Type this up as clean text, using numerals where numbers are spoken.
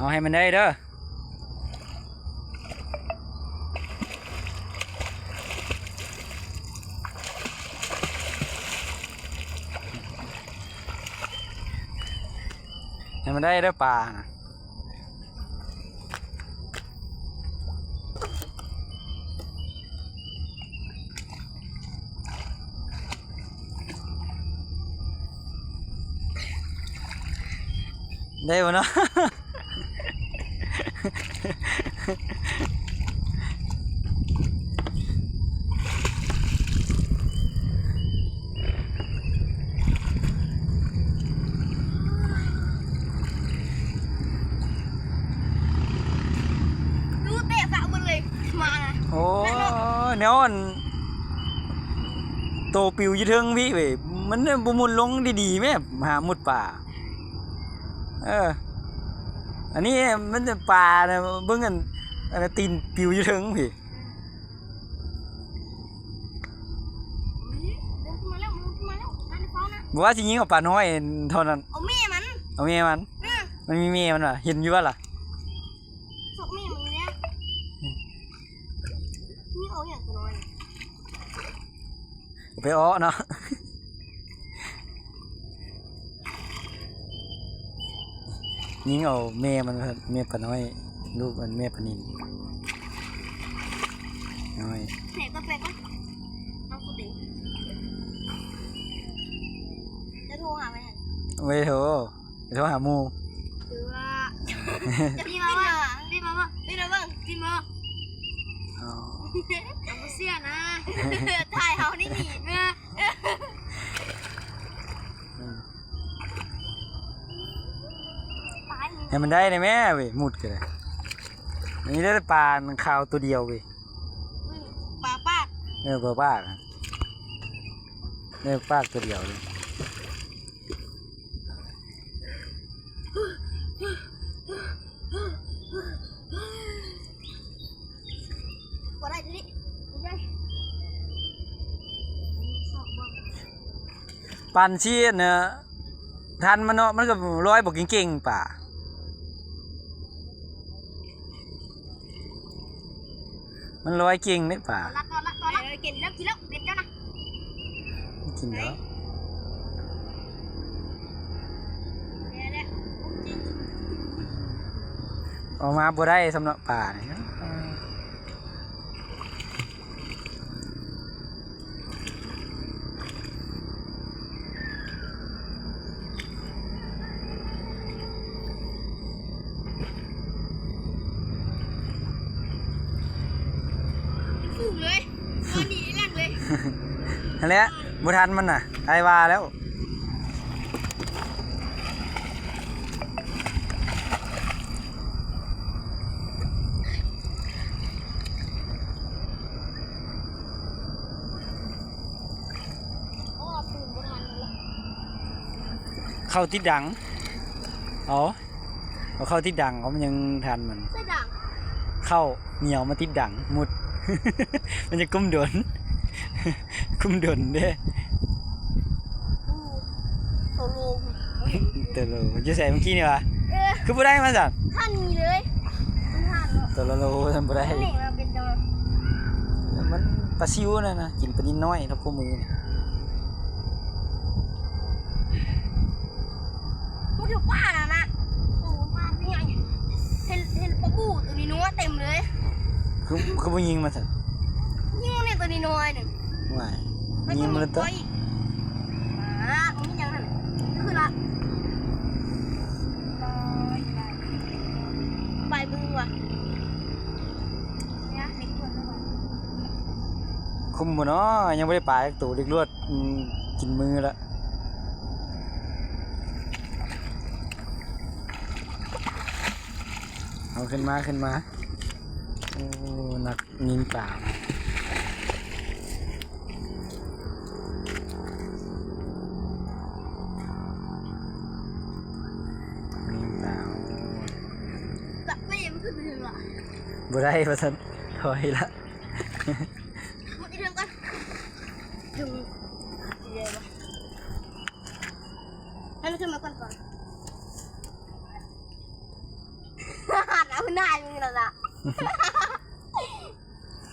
เอาให้มันได้เด้อให้มันได้เด้อปลานะได้บ่เนาะ ดูเตะสาวมันเลยมานะโอ้เนาะโตปิวอยู่เทิงพี่เว้ยมันบ่มุดลงดีๆแม่หามุดป่าอันนี้มันจะปลาเนี่ยเบิ่งกันอันตีนปิวอยู่เทิงพี่มาแล้วนั่นฟ้านะบ่ว่าสิยิงเอาปลาน้อยเท่านั้นเอาเมียมัน เอาแม่มันมีแม่มันว่ะเห็นอยู่ว่าล่ะศพเมียมึงเนี่ยนี่เอาอย่างตัวน้อย ไปอ้อเนาะยิงเอาแม่มันแม่ปลาน้อยลูกมันแม่ปลานิลน้อยเตะก็เอากูตีจะโทรหาไหมเว้ยโถโทรหาหมู่คือว่าจะพี่มาบ้างอ๋อเอาเสียนะถ่ายเขานี่หนีเนื้อให้มันได้เลยแม่เว้ยมุดกันเลยอันนี้ได้ปลาขาวตัวเดียวเว้ยปลาปากปลาปากปากตัวเดียวเลยว่าได้ทีนี้ปันชีสเนี่ยทันมันเนาะมันก็ร้อยบอกเก่งๆป่ามันร้อยเก่งได้ป่าตอนละกินแล้วเด็ดแล้วนะกินแล้วออกมาบ่ได้สำหรับป่าเนี่ยฟูเลยตอนนี้แรงเลยนั่นแหละบุทันมันน่ะไอ้วาแล้วเข้าติดดังเอาเข้าติดดังเขามันยังทันมันเข้าเหนียวมาติดดังมุด มันจะกุ้มโดนเด้ตัวโลจะใส่เมื่อกี้นี่วะคือบ่ได้มาสั่นท่านมีเลยตัวโลทำบ่ได้มันปลาซิวนะกินปลานิดน้อยทับข้อมือพูดถึงป้านะโอ้ป้าเป็นไงเห็นปลาบูตัวนี้นัวเต็มเลยคือบ่ยิงมาสั่นยิงเนี่ยตัวนี้น้อยหนึ่งว้ายยิงมันตัวตรงนี้ยังหันนี่คือละใบมือว่ะเนี่ยเด็กตัวนี้คุมบ่เนาะยังไม่ได้ปลาตัวเล็กลวดกินมือละเอาขึ้นมาโอ้นักยิงปลาจับไม่ยังขึ้นไปถึงหรอบ่ได้ประสันถอยละหมดที่เดิมกันถึงเดี๋ยวให้มันขึ้นมาก่อน หน้ามึงนั่นน่ะ